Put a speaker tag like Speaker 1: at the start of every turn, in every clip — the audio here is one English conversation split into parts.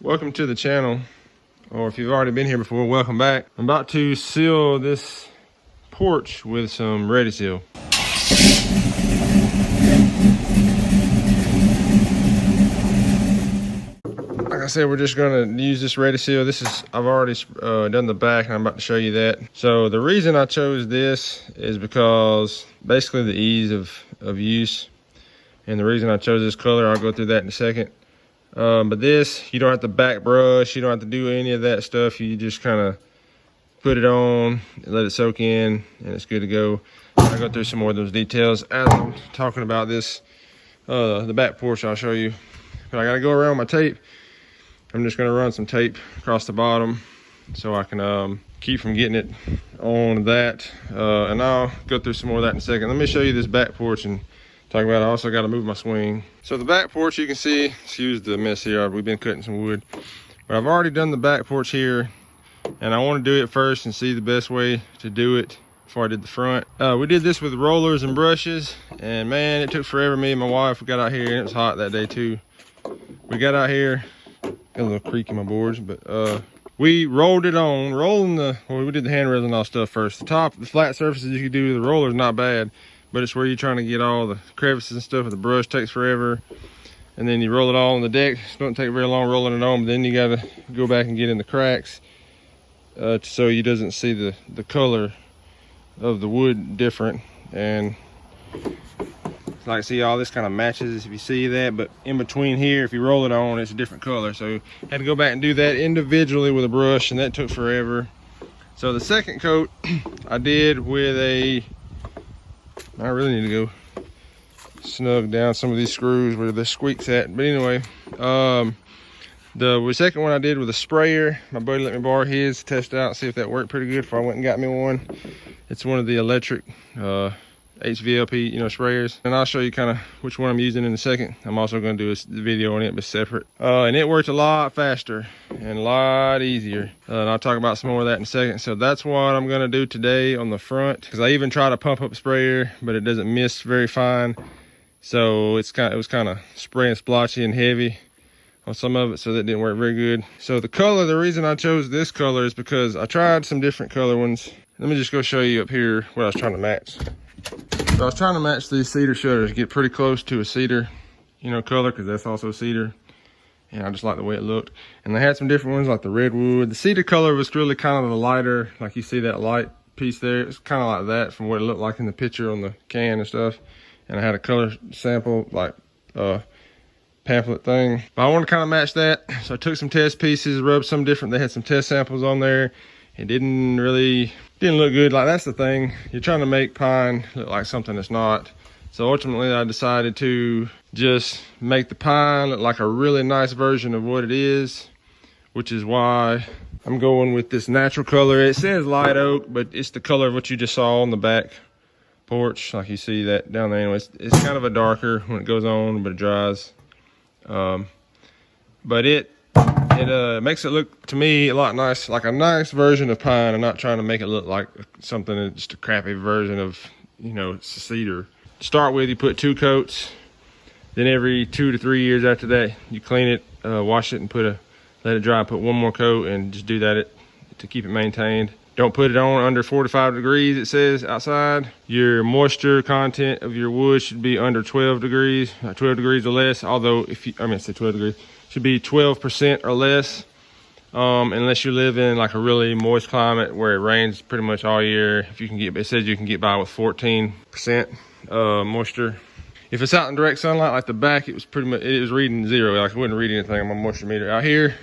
Speaker 1: Welcome to the channel, or if you've already been here before, welcome back. I'm about to seal this porch with some Ready Seal. Like I said, we're just gonna use this Ready Seal. I've already done the back, and I'm about to show you that. So the reason I chose this is because basically the ease of use. And the reason I chose this color, I'll go through that in a second. But this, you don't have to back brush, you don't have to do any of that stuff. You just kind of put it on, let it soak in, and it's good to go. I'll go through some more of those details as I'm talking about this. The back porch I'll show you. But I gotta go around my tape. I'm just gonna run some tape across the bottom so I can keep from getting it on that. And I'll go through some more of that in a second. Let me show you this back porch and talk about it. I also got to move my swing. So the back porch, you can see, excuse the mess here, we've been cutting some wood, but I've already done the back porch here, and I want to do it first and see the best way to do it before I did the front. We did this with rollers and brushes, and man, it took forever. Me and my wife, we got out here, and it was hot that day too. We got out here, got a little creak in my boards, but we rolled it on, we did the handrails and all stuff first. The flat surfaces you could do with the roller is not bad, but it's where you're trying to get all the crevices and stuff, and the brush takes forever. And then you roll it all on the deck. It doesn't take very long rolling it on, but then you gotta go back and get in the cracks so you doesn't see the color of the wood different. And like, see, all this kind of matches if you see that, but in between here, if you roll it on, it's a different color. So I had to go back and do that individually with a brush, and that took forever. So the second coat I did with I really need to go snug down some of these screws where the squeak's at. But anyway, the second one I did with a sprayer. My buddy let me borrow his to test it out, see if that worked pretty good before I went and got me one. It's one of the electric HVLP, sprayers. And I'll show you kind of which one I'm using in a second. I'm also going to do a video on it, but separate. And it worked a lot faster and a lot easier. And I'll talk about some more of that in a second. So that's what I'm going to do today on the front, because I even try to pump up a sprayer, but it doesn't mist very fine. So it was kind of spraying splotchy and heavy on some of it, so that didn't work very good. So the reason I chose this color is because I tried some different color ones. Let me just go show you up here what I was trying to match. So I was trying to match these cedar shutters, get pretty close to a cedar, color, because that's also cedar. And I just like the way it looked. And they had some different ones like the redwood. The cedar color was really kind of the lighter, like you see that light piece there. It's kind of like that from what it looked like in the picture on the can and stuff. And I had a color sample, like pamphlet thing. But I wanted to kind of match that. So I took some test pieces, rubbed some different. They had some test samples on there. It didn't look good. Like, that's the thing. You're trying to make pine look like something that's not. So ultimately I decided to just make the pine look like a really nice version of what it is, which is why I'm going with this natural color. It says light oak, but it's the color of what you just saw on the back porch. Like, you see that down there. Anyways, it's kind of a darker when it goes on, but it dries. But it makes it look, to me, a lot nice, like a nice version of pine. I'm not trying to make it look like something that's just a crappy version of, cedar. To start with, you put 2 coats. Then every 2 to 3 years after that, you clean it, wash it, and let it dry. Put 1 more coat, and just do that to keep it maintained. Don't put it on under 45 degrees, it says outside. Your moisture content of your wood should be under 12 degrees, 12 degrees or less. Although, I say 12 degrees, should be 12% or less. Unless you live in like a really moist climate where it rains pretty much all year. It says you can get by with 14% moisture. If it's out in direct sunlight like the back, it was reading 0. Like, it wouldn't read anything on my moisture meter. Out here,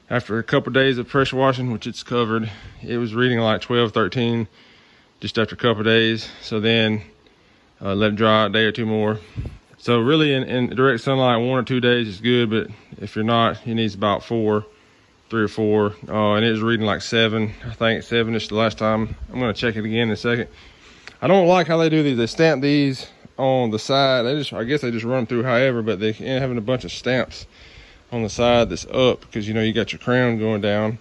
Speaker 1: after a couple days of pressure washing, which it's covered, it was reading like 12, 13 just after a couple days. So then let it dry a day or 2 more. So really in direct sunlight, 1 or 2 days is good, but if you're not, it needs about 3 or 4. And it was reading like 7. I think 7-ish the last time. I'm gonna check it again in a second. I don't like how they do these. They stamp these on the side. I guess they just run through however, but they end up having a bunch of stamps on the side that's up, because you got your crown going down.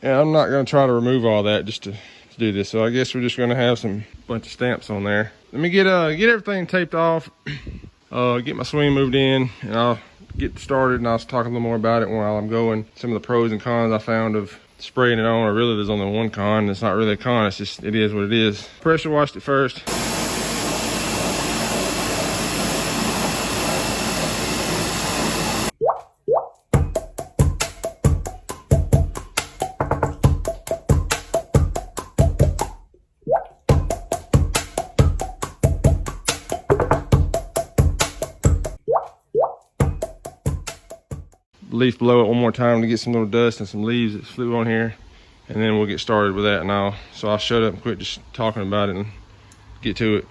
Speaker 1: And I'm not going to try to remove all that just to do this. So I guess we're just going to have some bunch of stamps on there. Let me get everything taped off, get my swing moved in, and I'll get started and I'll talk a little more about it while I'm going. Some of the pros and cons I found of spraying it on, or really there's only one con. It's not really a con, it's just, it is what it is. Pressure washed it first. Leaf blow it one more time to get some little dust and some leaves that flew on here, and then we'll get started with that now. So I'll shut up and quit just talking about it and get to it.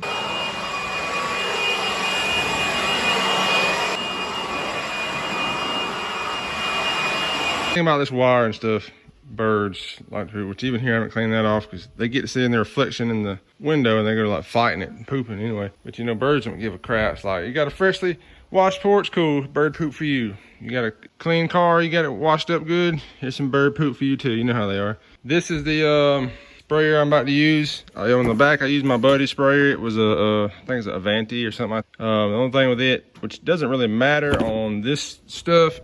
Speaker 1: Think about this wire and stuff, birds like to, which even here I haven't cleaned that off because they get to see in their reflection in the window and they go like fighting it and pooping anyway. But you know, birds don't give a crap. It's like, you got a freshly washed porch, cool, bird poop for you. You got a clean car, you got it washed up good, here's some bird poop for you too. You know how they are. This is the sprayer I'm about to use. On the back I used my buddy's sprayer. It was I think it's an Avanti or something like that. The only thing with it, which doesn't really matter on this stuff,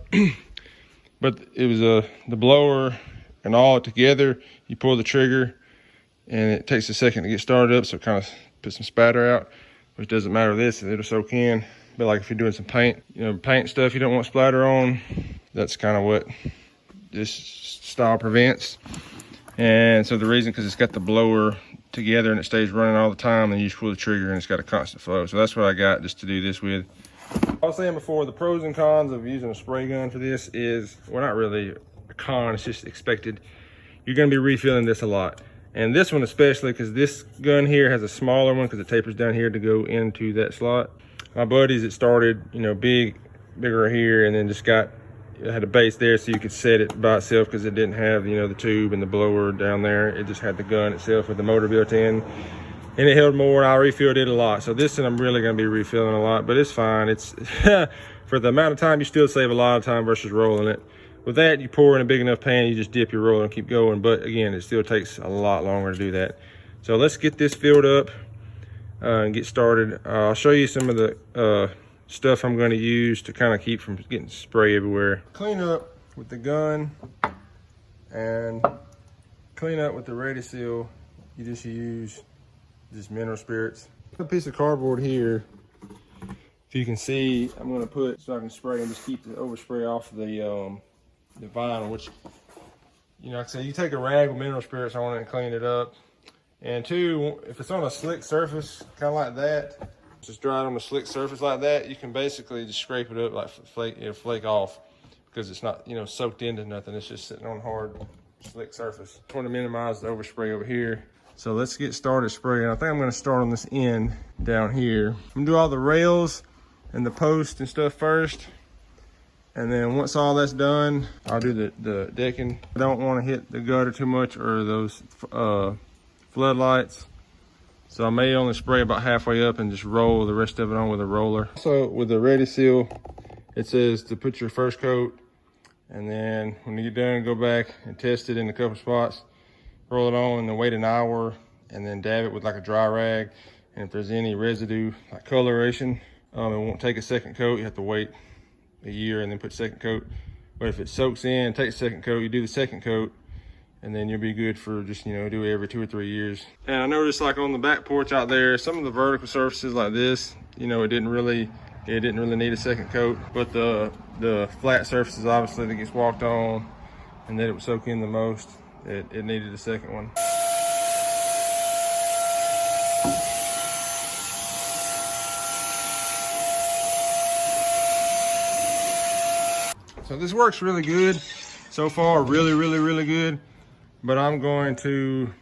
Speaker 1: but it was the blower and all together. You pull the trigger and it takes a second to get started up, so it kind of puts some spatter out, which doesn't matter with this, it'll soak in. But like if you're doing some paint, you know, paint stuff you don't want splatter on, that's kind of what this style prevents. And so the reason, because it's got the blower together and it stays running all the time, and you just pull the trigger and it's got a constant flow. So that's what I got just to do this with. I was saying before, the pros and cons of using a spray gun for this is, well, not really a con, it's just expected. You're gonna be refilling this a lot. And this one especially, because this gun here has a smaller one because it tapers down here to go into that slot. My buddies, it started, you know, bigger here, and then just it had a base there so you could set it by itself because it didn't have, you know, the tube and the blower down there. It just had the gun itself with the motor built in, and it held more, and I refilled it a lot. So this one I'm really gonna be refilling a lot, but it's fine. It's for the amount of time, you still save a lot of time versus rolling it. With that, you pour in a big enough pan, you just dip your roller and keep going. But again, it still takes a lot longer to do that. So let's get this filled up and get started. I'll show you some of the stuff I'm going to use to kind of keep from getting spray everywhere. Clean up with the gun and clean up with the Radisil. You just use just mineral spirits. A piece of cardboard here. If you can see, I'm going to put so I can spray and just keep the overspray off the vinyl, which, you know, like I say, you take a rag with mineral spirits on it and clean it up. And two, if it's on a slick surface, kind of like that, just dry it on a slick surface like that, you can basically just scrape it up like it'll flake off because it's not, you know, soaked into nothing. It's just sitting on hard, slick surface. I want to minimize the overspray over here. So let's get started spraying. I think I'm going to start on this end down here. I'm going to do all the rails and the post and stuff first. And then once all that's done, I'll do the decking. I don't want to hit the gutter too much or those floodlights. So I may only spray about halfway up and just roll the rest of it on with a roller. So with the Radisil, it says to put your first coat, and then when you get done, go back and test it in a couple spots, roll it on and then wait an hour, and then dab it with like a dry rag. And if there's any residue, like coloration, it won't take a second coat. You have to wait a year and then put second coat. But if it soaks in, take second coat, you do the second coat, and then you'll be good for just, you know, do it every 2 or 3 years. And I noticed like on the back porch out there, some of the vertical surfaces like this, you know, it didn't really need a second coat. But the flat surfaces, obviously, that gets walked on and that it would soak in the most, it needed a second one. So this works really good so far, really good. But I'm going to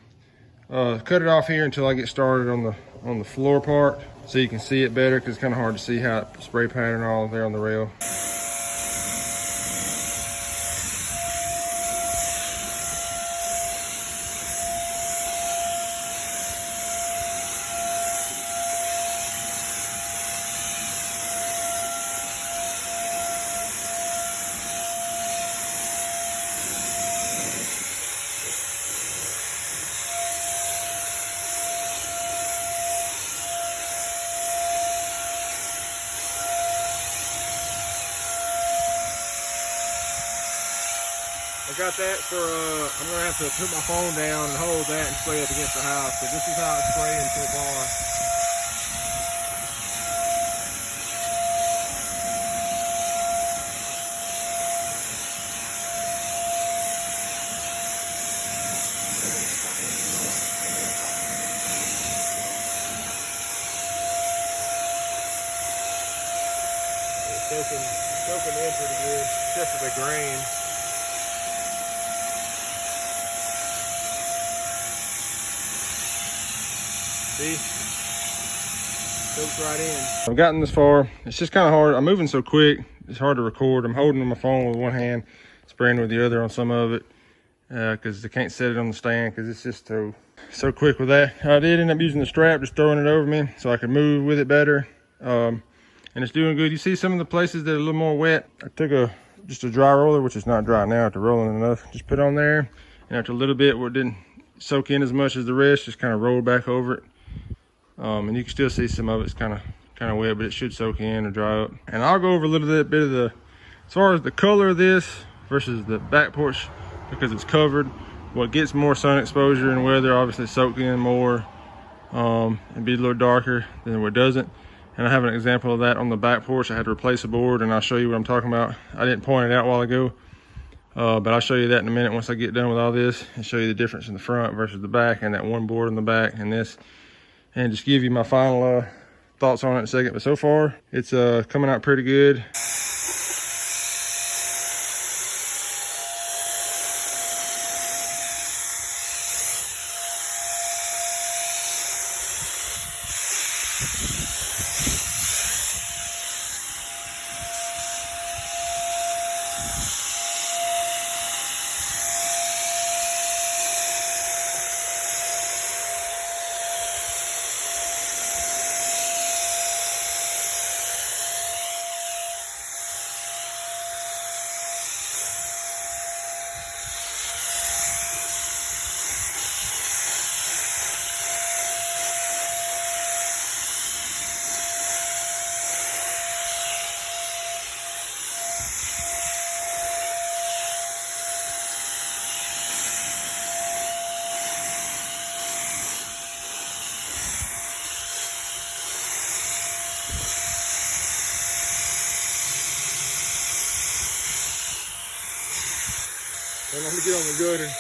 Speaker 1: cut it off here until I get started on the floor part, so you can see it better, because it's kind of hard to see how it spray pattern all there on the rail. I got that for, I'm gonna have to put my phone down and hold that and spray it against the house. So this is how it's spraying so far. Soaking in pretty good, except for the grain. See? Soaks right in. I've gotten this far. It's just kind of hard. I'm moving so quick. It's hard to record. I'm holding my phone with one hand, spraying with the other on some of it, because I can't set it on the stand because it's just so quick with that. I did end up using the strap, just throwing it over me so I could move with it better. And it's doing good. You see some of the places that are a little more wet. I took just a dry roller, which is not dry now after rolling enough. Just put on there, and after a little bit where it didn't soak in as much as the rest, just kind of rolled back over it. And you can still see some of it's kind of wet, but it should soak in or dry up. And I'll go over a little bit of the, as far as the color of this versus the back porch, because it's covered. What gets more sun exposure and weather obviously soak in more and be a little darker than what doesn't. And I have an example of that on the back porch. I had to replace a board, and I'll show you what I'm talking about. I didn't point it out a while ago, but I'll show you that in a minute once I get done with all this and show you the difference in the front versus the back, and that one board in the back and this, and just give you my final thoughts on it in a second. But so far, it's coming out pretty good. I'm gonna get on the gutter.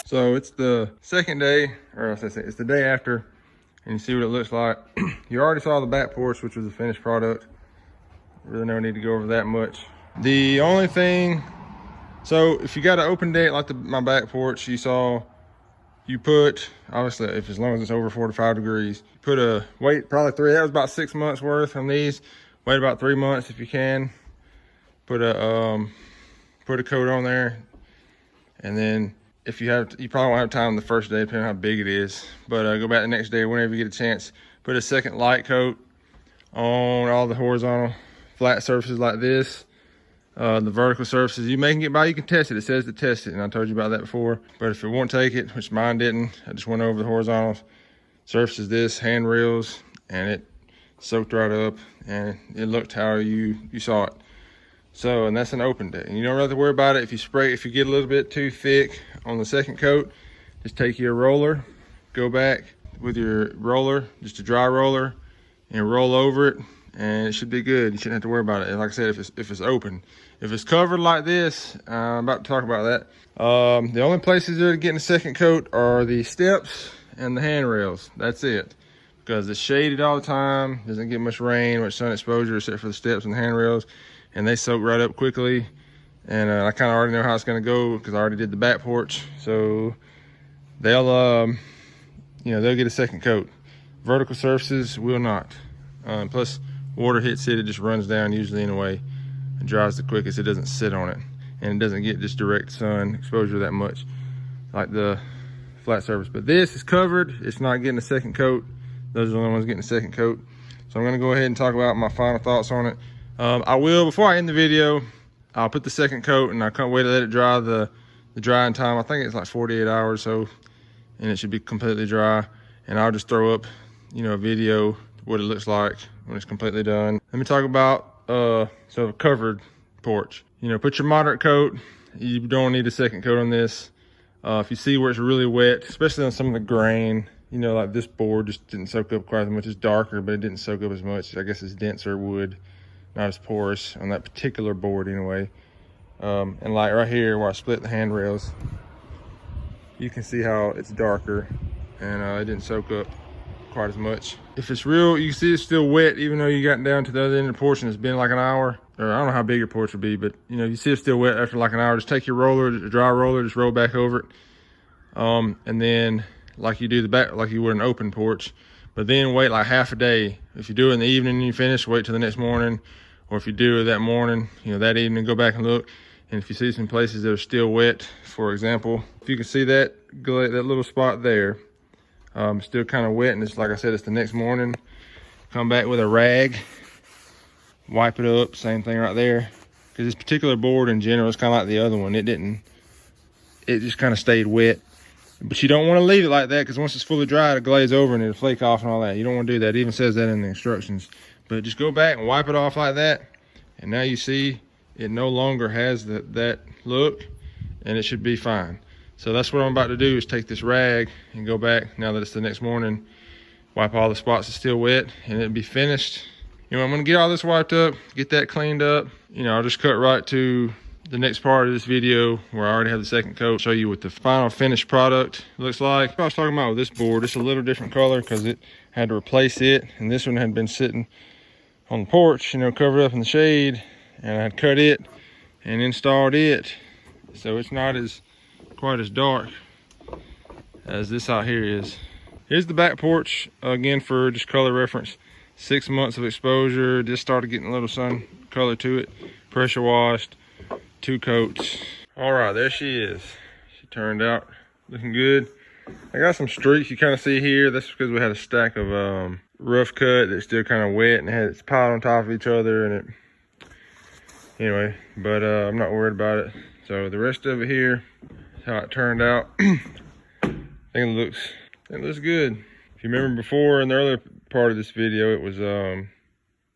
Speaker 1: So it's the second day, or I say it's the day after, and you see what it looks like. You already saw the back porch, which was a finished product. Really no need to go over that much. The only thing, so if you got an open deck like my back porch, you saw, you put, obviously, if as long as it's over 45 degrees, put a wait probably that was about 6 months worth on these. Wait about 3 months if you can. Put a coat on there, and then if you have, you probably won't have time the first day, depending on how big it is. But go back the next day, whenever you get a chance. Put a second light coat on all the horizontal flat surfaces like this. the vertical surfaces. You may can get by, you can test it. It says to test it, and I told you about that before. But if it won't take it, which mine didn't, I just went over the horizontal surfaces, this, handrails, and it soaked right up, and it looked how you saw it. So, and that's an open deck. And you don't really have to worry about it. If you get a little bit too thick on the second coat, just take your roller, go back with your roller, just a dry roller, and roll over it, and it should be good. You shouldn't have to worry about it. And like I said, if it's open. If it's covered like this, I'm about to talk about that. The only places that are getting a second coat are the steps and the handrails. That's it. Because it's shaded all the time, doesn't get much rain, much sun exposure, except for the steps and the handrails, and they soak right up quickly. And I kind of already know how it's going to go because I already did the back porch. So they'll, they'll get a second coat. Vertical surfaces will not. Plus, water hits it, it just runs down usually anyway. It dries the quickest, it doesn't sit on it. And it doesn't get just direct sun exposure that much like the flat surface. But this is covered, it's not getting a second coat. Those are the only ones getting a second coat. So I'm gonna go ahead and talk about my final thoughts on it. I will, before I end the video, I'll put the second coat and I can't wait to let it dry. The drying time, I think it's like 48 hours so, and it should be completely dry. And I'll just throw up, a video, what it looks like when it's completely done. Let me talk about, a covered porch. Put your moderate coat. You don't need a second coat on this. If you see where it's really wet, especially on some of the grain, like this board just didn't soak up quite as much. It's darker, but it didn't soak up as much. I guess it's denser wood, not as porous on that particular board anyway. And like right here where I split the handrails, you can see how it's darker and it didn't soak up quite as much. If it's real, you can see it's still wet even though you got down to the other end of the porch and it's been like an hour. Or I don't know how big your porch would be, but you see it's still wet after like an hour. Just take your roller, a dry roller, just roll back over it. And then like you do the back, like you would an open porch, but then wait like half a day. If you do it in the evening and you finish, wait till the next morning. Or if you do it that morning, that evening, go back and look. And if you see some places that are still wet, for example, if you can see that little spot there, still kind of wet, and it's like I said, it's the next morning. Come back with a rag, wipe it up, same thing right there. Because this particular board in general is kind of like the other one. It just kind of stayed wet. But you don't want to leave it like that because once it's fully dry, it'll glaze over and it'll flake off and all that. You don't want to do that. It even says that in the instructions. But just go back and wipe it off like that. And now you see it no longer has that look, and it should be fine. So that's what I'm about to do, is take this rag and go back, now that it's the next morning, wipe all the spots that's still wet, and it'll be finished. I'm gonna get all this wiped up, get that cleaned up. I'll just cut right to the next part of this video where I already have the second coat, show you what the final finished product looks like. I was talking about with this board, it's a little different color because it had to replace it, and this one had been sitting on the porch, covered up in the shade, and I had cut it and installed it. So it's not quite as dark as this out here is. Here's the back porch, again for just color reference. 6 months of exposure, just started getting a little sun color to it. Pressure washed, 2 coats. All right, there she is. She turned out looking good. I got some streaks you kind of see here. That's because we had a stack of rough cut that's still kind of wet and it's piled on top of each other, and anyway, but I'm not worried about it. So the rest of it here is how it turned out. I think it looks good. If you remember before in the earlier part of this video, it was the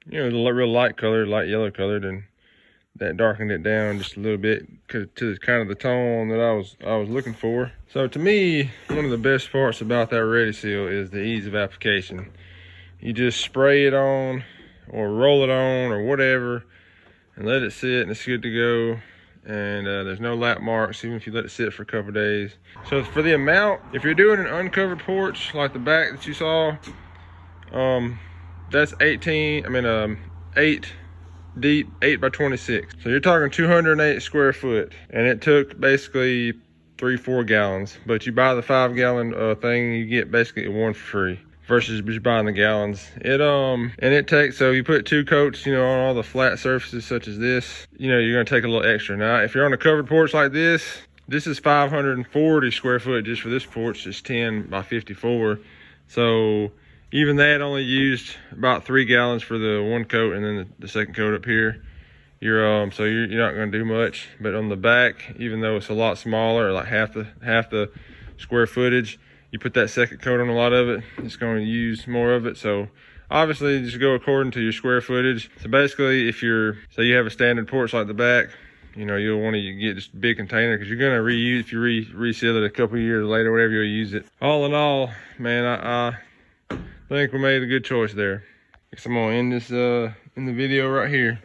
Speaker 1: real light colored, light yellow colored, and that darkened it down just a little bit to kind of the tone that I was looking for. So to me, one of the best parts about that Ready Seal is the ease of application. You just spray it on or roll it on or whatever and let it sit, and it's good to go. And there's no lap marks even if you let it sit for a couple of days. So for the amount, if you're doing an uncovered porch like the back that you saw, that's 8 deep, 8 by 26. So you're talking 208 square foot, and it took basically 3-4 gallons. But you buy the 5 gallon thing, you get basically one for free versus just buying the gallons. It takes, so you put 2 coats, on all the flat surfaces such as this, you're gonna take a little extra. Now, if you're on a covered porch like this is 540 square foot just for this porch. It's 10 by 54. So even that only used about 3 gallons for the 1 coat, and then the second coat up here. you're not going to do much. But on the back, even though it's a lot smaller, like half the square footage, you put that second coat on a lot of it, it's going to use more of it. So obviously just go according to your square footage. So basically, if say you have a standard porch like the back, you know, you'll want to get just a big container, because you're going to reuse, if you reseal it a couple of years later, whatever, you'll use it. All in all, man, I think we made a good choice there. Guess I'm gonna end this in the video right here.